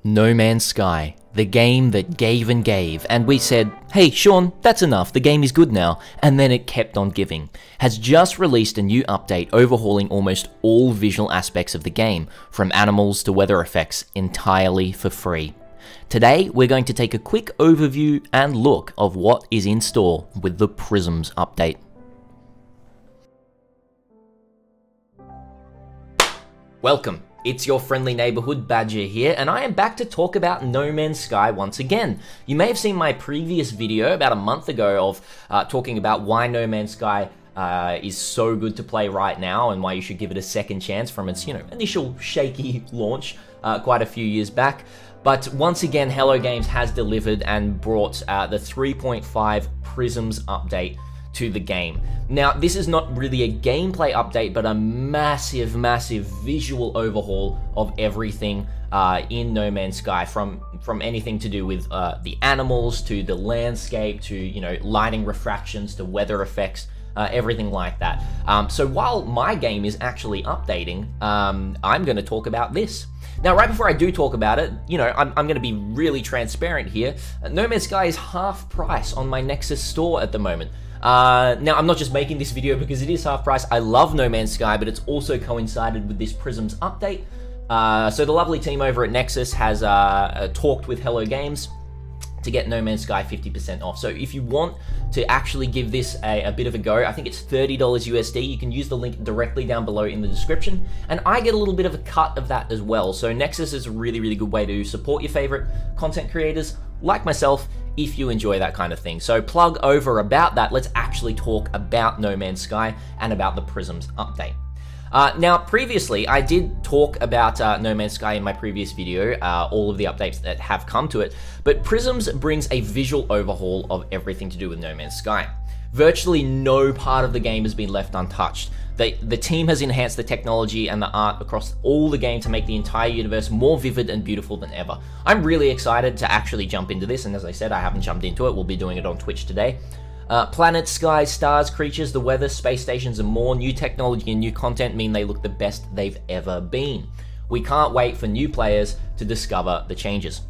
No Man's Sky, the game that gave and gave, and we said, hey Sean, that's enough, the game is good now, and then it kept on giving, has just released a new update overhauling almost all visual aspects of the game, from animals to weather effects, entirely for free. Today, we're going to take a quick overview and look of what is in store with the Prisms update. Welcome. It's your friendly neighborhood Badger here, and I am back to talk about No Man's Sky once again. You may have seen my previous video about a month ago of talking about why No Man's Sky is so good to play right now and why you should give it a second chance from its, initial shaky launch quite a few years back. But once again, Hello Games has delivered and brought the 3.5 Prisms update to the game. Now, this is not really a gameplay update, but a massive visual overhaul of everything in No Man's Sky, from anything to do with the animals, to the landscape, to lighting refractions, to weather effects, everything like that. So while my game is actually updating, I'm going to talk about this. Now, right before I do talk about it, I'm going to be really transparent here. No Man's Sky is half price on my Nexus store at the moment. Now, I'm not just making this video because it is half price. I love No Man's Sky, but it's also coincided with this Prisms update. So the lovely team over at Nexus has talked with Hello Games to get No Man's Sky 50% off. So if you want to actually give this a bit of a go, I think it's $30 USD. You can use the link directly down below in the description, and I get a little bit of a cut of that as well. So Nexus is a really good way to support your favorite content creators like myself if you enjoy that kind of thing. So plug over about that. Let's actually talk about No Man's Sky and about the Prisms update. Now, previously, I did talk about No Man's Sky in my previous video, all of the updates that have come to it, but Prisms brings a visual overhaul of everything to do with No Man's Sky. Virtually no part of the game has been left untouched. The team has enhanced the technology and the art across all the game to make the entire universe more vivid and beautiful than ever. I'm really excited to actually jump into this, and as I said, I haven't jumped into it. We'll be doing it on Twitch today. Planets, skies, stars, creatures, the weather, space stations, and more. New technology and new content mean they look the best they've ever been. We can't wait for new players to discover the changes.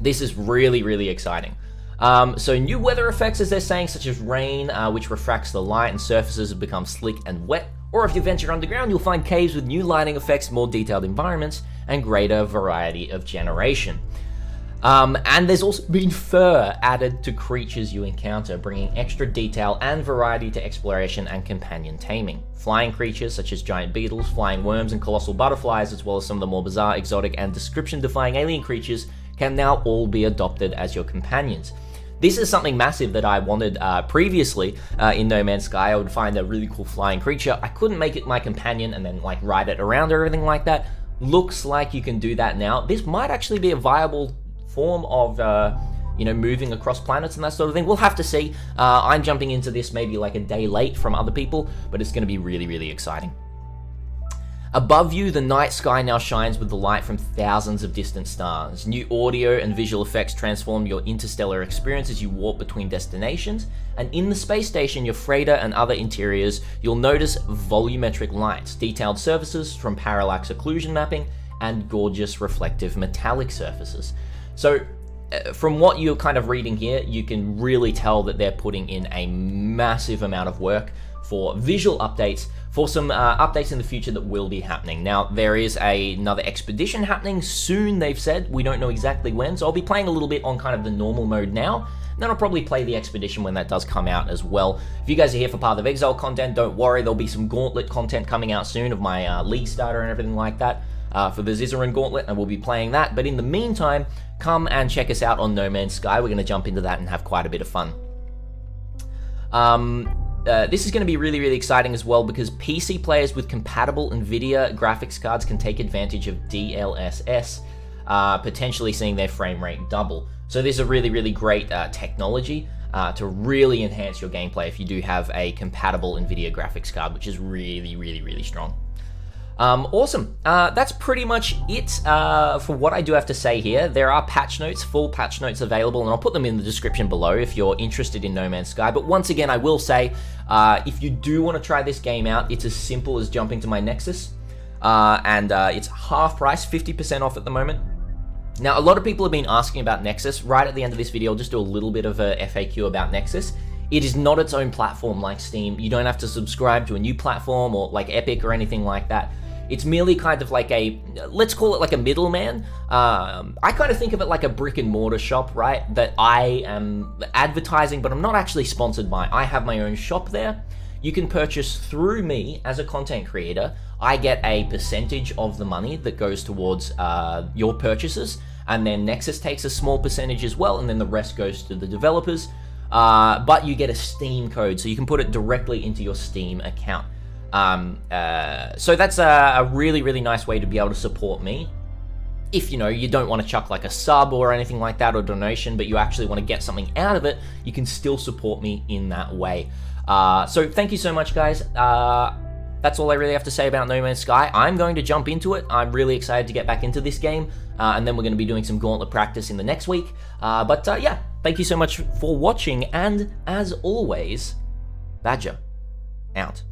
This is really exciting. So new weather effects, as they're saying, such as rain, which refracts the light and surfaces have become slick and wet. Or if you venture underground, you'll find caves with new lighting effects, more detailed environments, and greater variety of generation. And there's also been fur added to creatures you encounter, bringing extra detail and variety to exploration and companion taming. Flying creatures such as giant beetles, flying worms, and colossal butterflies, as well as some of the more bizarre, exotic, and description-defying alien creatures, can now all be adopted as your companions. This is something massive that I wanted previously in No Man's Sky. I would find a really cool flying creature. I couldn't make it my companion and then ride it around or everything like that. Looks like you can do that now. This might actually be a viable form of moving across planets and that sort of thing. We'll have to see. I'm jumping into this maybe like a day late from other people, but it's going to be really exciting. Above you, the night sky now shines with the light from thousands of distant stars. New audio and visual effects transform your interstellar experience as you warp between destinations, and in the space station, your freighter and other interiors, you'll notice volumetric lights, detailed surfaces from parallax occlusion mapping, and gorgeous reflective metallic surfaces. So from what you're kind of reading here, you can really tell that they're putting in a massive amount of work for visual updates, for some updates in the future that will be happening. Now, there is another expedition happening soon, they've said. We don't know exactly when, so I'll be playing a little bit on kind of the normal mode now. Then I'll probably play the expedition when that does come out as well. If you guys are here for Path of Exile content, don't worry, there'll be some Gauntlet content coming out soon of my League starter and everything like that for the Zizaran Gauntlet, and we'll be playing that. But in the meantime, come and check us out on No Man's Sky. We're going to jump into that and have quite a bit of fun. This is going to be really exciting as well, because PC players with compatible NVIDIA graphics cards can take advantage of DLSS, potentially seeing their frame rate double. So this is a really great technology to really enhance your gameplay if you do have a compatible NVIDIA graphics card, which is really strong. Awesome. That's pretty much it for what I do have to say here. There are patch notes, full patch notes available, and I'll put them in the description below if you're interested in No Man's Sky. But once again, I will say, if you do want to try this game out, it's as simple as jumping to my Nexus, and it's half price, 50% off at the moment. Now, a lot of people have been asking about Nexus. Right at the end of this video, I'll just do a little bit of a FAQ about Nexus. It is not its own platform like Steam. You don't have to subscribe to a new platform or like Epic or anything like that. It's merely kind of like a, let's call it like a middleman. I kind of think of it like a brick and mortar shop, right? That I am advertising, but I'm not actually sponsored by. I have my own shop there. You can purchase through me as a content creator. I get a percentage of the money that goes towards your purchases, and then Nexus takes a small percentage as well, and then the rest goes to the developers. But you get a Steam code, so you can put it directly into your Steam account. So that's a really, really nice way to be able to support me. If, you know, you don't want to chuck like a sub or anything like that or donation, but you actually want to get something out of it, you can still support me in that way. So thank you so much, guys. That's all I really have to say about No Man's Sky. I'm going to jump into it. I'm really excited to get back into this game, and then we're going to be doing some Gauntlet practice in the next week. Yeah, thank you so much for watching, and as always, Badger out.